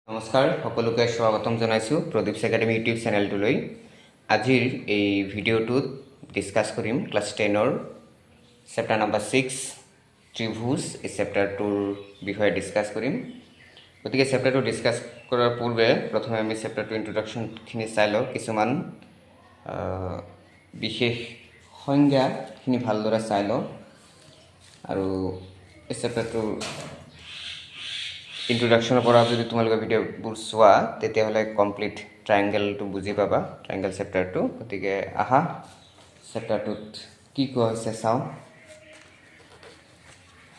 নমস্কাৰ সকলোকে স্বাগতম জনাইছোঁ প্ৰদীপ একাডেমি ইউটিউব চেনেলটোলৈ। আজিৰ এই ভিডিঅ'টোত ডিছকাছ কৰিম ক্লাছ 10ৰ চেপ্টাৰ নাম্বাৰ 6 ত্ৰিভুজ। এই চেপ্টাৰটোৰ বিষয়ে ডিছকাছ কৰিম। গতিকে চেপ্টাৰটো ডিছকাছ কৰাৰ পূৰ্বে প্ৰথমে আমি চেপ্টাৰটো ইন্ট্ৰডাকশ্যনখিনি চাই লওঁ। কিছুমান বিশেষ সংজ্ঞাখিনি ভালদৰে চাই লওঁ আৰু এই চেপ্টাৰটোৰ ইন্ট্ৰডাকশ্যনৰ পৰা যদি তোমালোকে ভিডিঅ'বোৰ চোৱা তেতিয়াহ'লে কমপ্লিট ট্ৰায়েংগেলটো বুজি পাবা, ট্ৰায়েংগেল চেপ্টাৰটো। গতিকে আহা চেপ্টাৰটোত কি কোৱা হৈছে চাওঁ।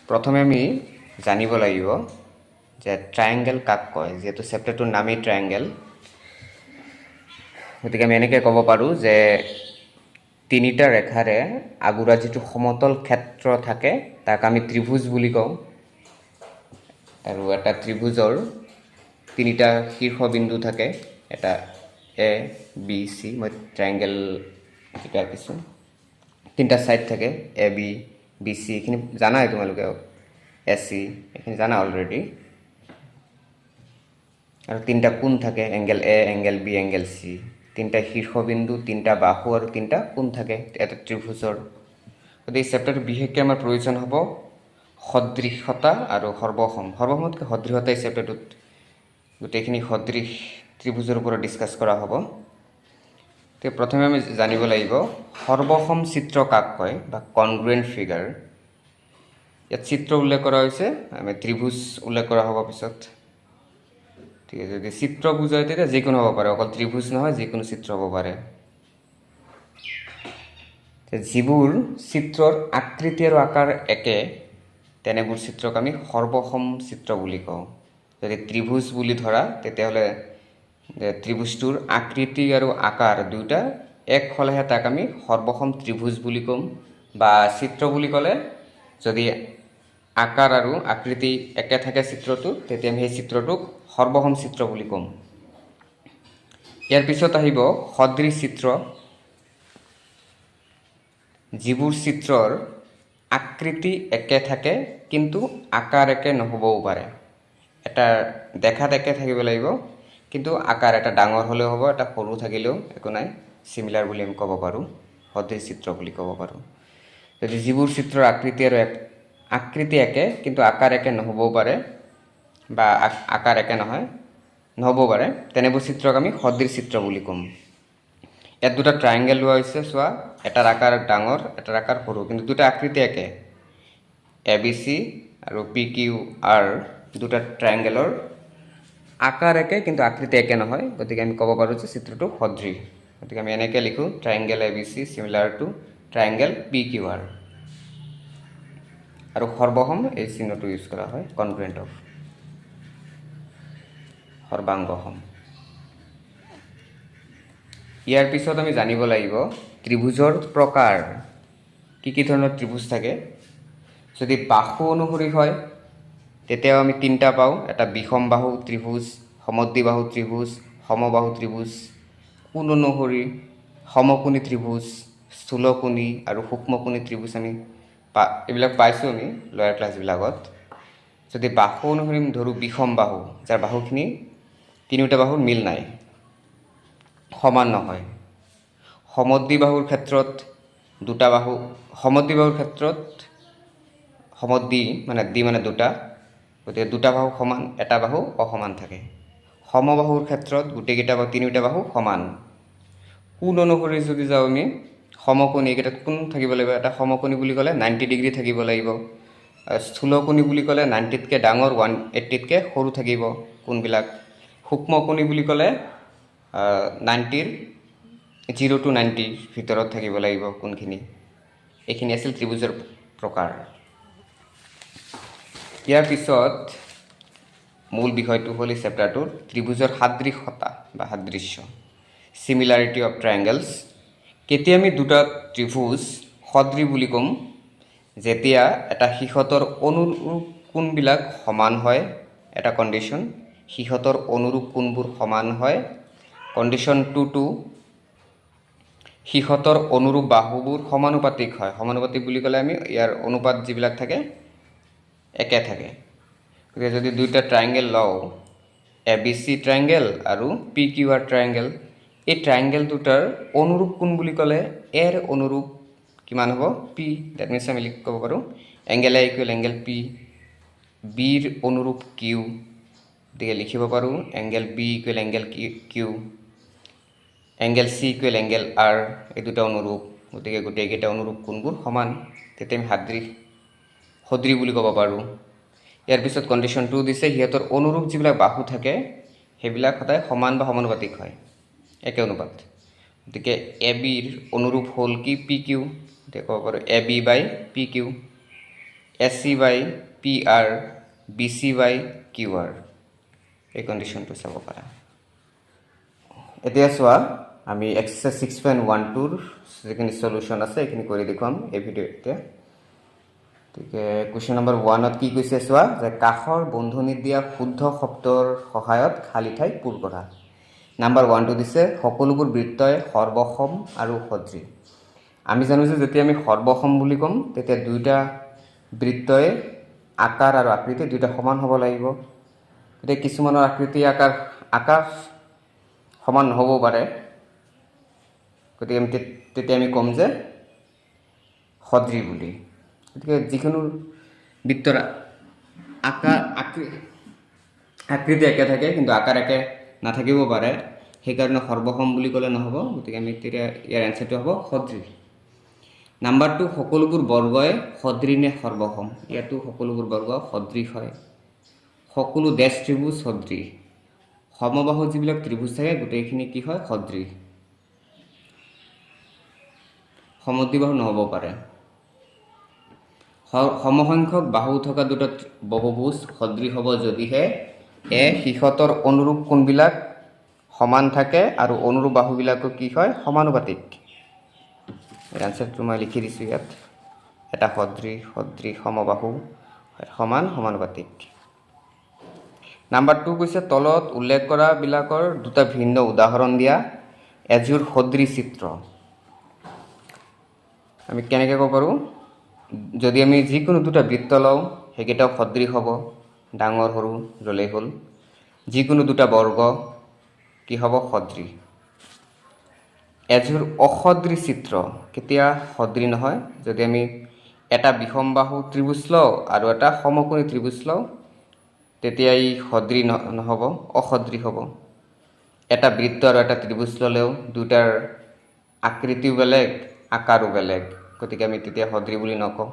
প্ৰথমে আমি জানিব লাগিব যে ট্ৰায়েংগেল কাক কয়। যিহেতু চেপ্টাৰটোৰ নামেই ট্ৰায়েংগেল, গতিকে আমি এনেকৈ ক'ব পাৰোঁ যে তিনিটা ৰেখাৰে আগুৰা যিটো সমতল ক্ষেত্ৰ থাকে তাক আমি ত্ৰিভুজ বুলি কওঁ। আৰু এটা ত্ৰিভুজৰ তিনিটা শীৰ্ষবিন্দু থাকে, এটা এ বি চি। মই ট্ৰায়েংগেল এটা আঁকিছোঁ। তিনিটা ছাইড থাকে, এ বি বি চি। এইখিনি জানাই তোমালোকে, এ চি এইখিনি জানা অলৰেডি। আৰু তিনিটা কোণ থাকে, angle A, angle B, angle C. তিনিটা শীৰ্ষবিন্দু, তিনিটা বাহু আৰু তিনিটা কোণ থাকে এটা ত্ৰিভুজৰ। গতিকে এই চেপ্টাৰটো বিশেষকৈ আমাৰ প্ৰয়োজন হ'ব সদৃশতা আৰু সৰ্বসম। সৰ্বসমতকৈ সদৃশতা এই চেপ্টাৰটোত গোটেইখিনি সদৃশ ত্ৰিভুজৰ ওপৰত ডিছকাছ কৰা হ'ব। গতিকে প্ৰথমে আমি জানিব লাগিব সৰ্বসম চিত্ৰ কাক কয় বা কনগ্ৰুৱেণ্ট ফিগাৰ। ইয়াত চিত্ৰ উল্লেখ কৰা হৈছে, আমি ত্ৰিভুজ উল্লেখ কৰা হ'ব পিছত। ঠিক আছে, যদি চিত্ৰ বুজায় তেতিয়া যিকোনো হ'ব পাৰে, অকল ত্ৰিভুজ নহয়, যিকোনো চিত্ৰ হ'ব পাৰে। যিবোৰ চিত্ৰৰ আকৃতি আৰু আকাৰ একে তেনেবোৰ চিত্ৰক আমি সৰ্বসম চিত্ৰ বুলি কওঁ। যদি ত্ৰিভুজ বুলি ধৰা তেতিয়াহ'লে ত্ৰিভুজটোৰ আকৃতি আৰু আকাৰ দুয়োটা এক হ'লেহে তাক আমি সৰ্বসম ত্ৰিভুজ বুলি ক'ম। বা চিত্ৰ বুলি ক'লে যদি আকাৰ আৰু আকৃতি একে থাকে চিত্ৰটো, তেতিয়া আমি সেই চিত্ৰটোক সৰ্বসম চিত্ৰ বুলি ক'ম। ইয়াৰ পিছত আহিব সদৃশ চিত্ৰ। যিবোৰ চিত্ৰৰ আকৃতি একে থাকে কিন্তু আকাৰ একে নহ'বও পাৰে। এটা দেখাত একে থাকিব লাগিব কিন্তু আকাৰ এটা ডাঙৰ হ'লেও হ'ব, এটা সৰু থাকিলেও একো নাই, চিমিলাৰ বুলি আমি ক'ব পাৰোঁ, সদৃশ চিত্ৰ বুলি ক'ব পাৰোঁ। যদি যিবোৰ চিত্ৰৰ আকৃতি একে কিন্তু আকাৰ একে নহ'বও পাৰে বা আকাৰ একে নহ'বও পাৰে, তেনেবোৰ চিত্ৰক আমি সদৃশ চিত্ৰ বুলি ক'ম। ইয়াত দুটা ট্ৰায়েংগেল লোৱা হৈছে, চোৱা, এটাৰ আকাৰ ডাঙৰ, এটাৰ আকাৰ সৰু, কিন্তু দুটা আকৃতি একে। এ বি চি আৰু পি কিউ আৰ দুটা ট্ৰায়েংগেলৰ আকাৰ একে কিন্তু আকৃতি একে নহয়, গতিকে আমি ক'ব পাৰোঁ যে চিত্ৰটো সদৃশ। গতিকে আমি এনেকৈ লিখোঁ, triangle A B C similar to triangle P Q R. আৰু সৰ্বসম এই চিহ্নটো ইউজ কৰা হয়, কনগ্ৰুৱেণ্ট অফ, সৰ্বাংগসম। ইয়াৰ পিছত আমি জানিব লাগিব ত্ৰিভুজৰ প্ৰকাৰ। কি কি ধৰণৰ ত্ৰিভুজ থাকে। যদি বাহু অনুসৰি হয় তেতিয়াও আমি তিনিটা পাওঁ, এটা বিষম বাহু ত্ৰিভুজ, সমদ্বিবাহু ত্ৰিভুজ, সমবাহু ত্ৰিভুজ। কোণ অনুসৰি সমকোণী ত্ৰিভুজ, স্থূলকোণী আৰু সূক্ষ্মকোণী ত্ৰিভুজ আমি এইবিলাক পাইছোঁ আমি লয়াৰ ক্লাছবিলাকত। যদি বাহু অনুসৰি ধৰোঁ বিষম বাহু, যাৰ বাহুখিনি তিনিওটা বাহুৰ মিল নাই, সমান নহয়। সমদ্বিবাহুৰ ক্ষেত্ৰত দুটা বাহু, সমদ্বিবাহুৰ ক্ষেত্ৰত সমদ্বি মানে দ্বি মানে দুটা, গতিকে দুটা বাহু সমান, এটা বাহু অসমান থাকে। সমবাহুৰ ক্ষেত্ৰত গোটেইকেইটা বা তিনিওটা বাহু সমান। কোণ অনুসৰি যদি যাওঁ আমি সমকোণী, এইকেইটাত কোণ থাকিব লাগিব, এটা সমকোণী বুলি ক'লে 90 ডিগ্ৰী থাকিব লাগিব। স্থূলকোণী বুলি ক'লে 90তকৈ ডাঙৰ, 180তকৈ সৰু থাকিব কোণবিলাক। সূক্ষ্মকোণী বুলি ক'লে 0 to 90 ভিতৰত থাকিব লাগিব কোণখিনি। এইখিনি আছিল ত্ৰিভুজৰ প্ৰকাৰ। ইয়াৰ পিছত মূল বিষয়টো হ'ল এই চেপ্টাৰটোৰ ত্ৰিভুজৰ সাদৃশ্যতা বা সাদৃশ্য, চিমিলাৰিটি অফ ট্ৰায়েংগেলছ। কেতিয়া আমি দুটা ত্ৰিভুজ সদৃশ বুলি ক'ম, যেতিয়া এটা সিহঁতৰ অনুৰূপ কোণবিলাক সমান হয়, এটা কণ্ডিশ্যন, সিহঁতৰ অনুৰূপ কোণবোৰ সমান হয়। কণ্ডিশ্যন 2 সিহঁতৰ অনুৰূপ বাহুবোৰ সমানুপাতিক হয়। সমানুপাতিক বুলি ক'লে আমি ইয়াৰ অনুপাত যিবিলাক থাকে একে থাকে। গতিকে যদি দুইটা ট্ৰায়েংগেল লওঁ, ABC ট্ৰায়েংগেল আৰু PQR ট্ৰায়েংগেল। এই ট্ৰায়েংগেল দুটাৰ অনুৰূপ কোণ বুলি ক'লে এৰ অনুৰূপ কিমান হ'ব P। দ্যাট মিনছ আমি ক'ব পাৰোঁ angle A equal angle P, বিৰ অনুৰূপ Q, গতিকে লিখিব পাৰোঁ angle B equal angle Q, angle C equal angle R, এই দুটা অনুৰূপ, গতিকে গোটেইকেইটা অনুৰূপ কোণবোৰ সমান, তেতিয়া আমি সদৃশ বুলি ক'ব পাৰোঁ। ইয়াৰ পিছত কণ্ডিশ্যন 2 দিছে সিহঁতৰ অনুৰূপ যিবিলাক বাহু থাকে সেইবিলাক সদায় সমান বা সমানুপাতিক হয়, একে অনুপাত। গতিকে ABৰ অনুৰূপ হ'ল কি PQ, এতিয়া ক'ব পাৰোঁ AB বাই PQ, AC বাই PR, BC বাই QR, এই কণ্ডিশ্যনটো চাব পাৰা। এতিয়া চোৱা আমি এক্সাৰচাইজ 6.12ৰ যিখিনি চলিউশ্যন আছে এইখিনি কৰি দেখুৱাম এই ভিডিঅ'তে। গতিকে কুৱেশ্যন নম্বৰ 1ত কি কৈছে চোৱা, যে কাষৰ বন্ধনীত দিয়া শুদ্ধ শব্দৰ সহায়ত খালী ঠাই পূৰ কৰা। নাম্বাৰ 1টো দিছে সকলোবোৰ বৃত্তই সৰ্বসম আৰু সদৃশ। আমি জানো যে যেতিয়া আমি সৰ্বসম বুলি ক'ম তেতিয়া দুইটা বৃত্তই আকাৰ আৰু আকৃতি দুইটা সমান হ'ব লাগিব। গতিকে কিছুমানৰ আকৃতি আকাৰ সমান নহ'ব পাৰে, গতিকে তেতিয়া আমি ক'ম যে সদৃশ বুলি। গতিকে যিকোনো বৃত্তৰ আকৃতি একে থাকে কিন্তু আকাৰ একে নাথাকিব পাৰে, সেইকাৰণে সৰ্বসম বুলি ক'লে নহ'ব, গতিকে আমি তেতিয়া ইয়াৰ এনচাৰটো হ'ব সদৃশ। নাম্বাৰ 2 সকলোবোৰ বৰ্গই সদৃশ নে সৰ্বসম, ইয়াতো সকলোবোৰ বৰ্গ সদৃশ হয়। সকলো ডেছ ত্ৰিভুজ সদৃশ, সমবাহু যিবিলাক ত্ৰিভুজ থাকে গোটেইখিনি কি হয় সদৃশ, সমদ্বিবাহু নহ'ব পাৰে। সমসংখ্যক বাহু থকা দুটা বহুভুজ সদৃশ হ'ব যদিহে সিহঁতৰ অনুৰূপ কোণবিলাক সমান থাকে আৰু অনুৰূপ বাহুবিলাকো কি হয় সমানুপাতিক। এনচাৰটো মই লিখি দিছোঁ ইয়াত, এটা সদৃশ সমবাহু সমান সমানুপাতিক। নাম্বাৰ 2 কৈছে তলত উল্লেখ কৰাবিলাকৰ দুটা ভিন্ন উদাহৰণ দিয়া এযোৰ সদৃশ চিত্ৰ। আমি কেনেকৈ ক'ব পাৰোঁ, যদি আমি যিকোনো দুটা বৃত্ত লওঁ সেইকেইটাও সদৃশ হ'ব, ডাঙৰ সৰু ল'লেই হ'ল। যিকোনো দুটা বৰ্গ কি হ'ব সদৃশ। এযোৰ অসদৃশ চিত্ৰ কেতিয়া সদৃশ নহয়, যদি আমি এটা বিষমবাহু ত্ৰিভুজ লওঁ আৰু এটা সমকোণী ত্ৰিভুজ লওঁ তেতিয়া ই সদৃশ নহ'ব, অসদৃশ হ'ব। এটা বৃত্ত আৰু এটা ত্ৰিভুজ ল'লেও দুটাৰ আকৃতিও বেলেগ আকাৰো বেলেগ, গতিকে আমি তেতিয়া সদৃশ বুলি নকওঁ।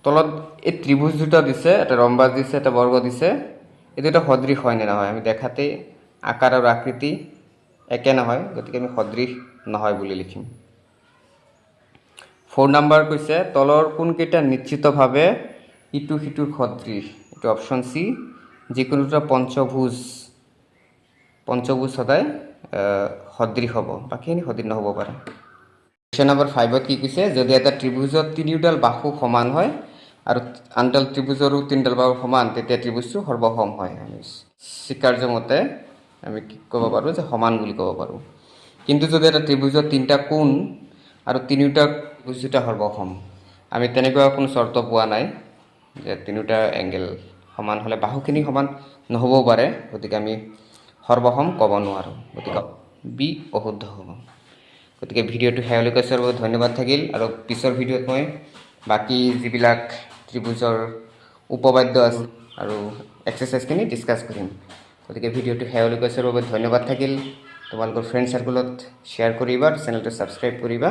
তলত এই ত্ৰিভুজ দুটা দিছে, এটা ৰম্বাস দিছে এটা বৰ্গ দিছে, এই দুটা সদৃশ হয় নে নহয়, আমি দেখাতেই আকাৰ আৰু আকৃতি একে নহয়, গতিকে আমি সদৃশ নহয় বুলি লিখিম। 4 নম্বৰ কৈছে তলৰ কোনকেইটা নিশ্চিতভাৱে ইটো সিটোৰ সদৃশ, এইটো অপশ্যন চি, যিকোনো দুটা পঞ্চভুজ সদায় সদৃশ হ'ব, বাকীখিনি সদৃশ নহ'ব পাৰে। কুৱেশ্যন নম্বৰ 5ত কি কৈছে, যদি এটা ত্ৰিভুজত তিনিওডাল বাহু সমান হয় আৰু আনডাল ত্ৰিভুজৰো তিনিডাল বাহু সমান তেতিয়া ত্ৰিভুজটো সৰ্বসম হয়। আমি স্বীকাৰ্য মতে আমি কি ক'ব পাৰোঁ যে সমান বুলি ক'ব পাৰোঁ। কিন্তু যদি এটা ত্ৰিভুজত তিনিটা কোণ আৰু তিনিওটা ত্ৰিভুজ দুটা সৰ্বসম, আমি তেনেকুৱা কোনো চৰ্ত পোৱা নাই যে তিনিওটা এংগেল সমান হ'লে বাহুখিনি সমান নহ'বও পাৰে, গতিকে আমি সৰ্বসম ক'ব নোৱাৰোঁ, গতিকে বি অশুদ্ধ হ'ব। গতিকে ভিডিঅ'টো শেষলৈকে চোৱাৰ বাবে ধন্যবাদ থাকিল, আৰু পিছৰ ভিডিঅ'ত মই বাকী যিবিলাক ত্ৰিভুজৰ উপবাদ্য আছে আৰু এক্সাৰচাইজখিনি ডিছকাছ কৰিম। গতিকে ভিডিঅ'টো শেষলৈকে চোৱাৰ বাবে ধন্যবাদ থাকিল। তোমালোকৰ ফ্ৰেণ্ড চাৰ্কুলত শ্বেয়াৰ কৰিবা, চেনেলটো ছাবস্ক্ৰাইব কৰিবা।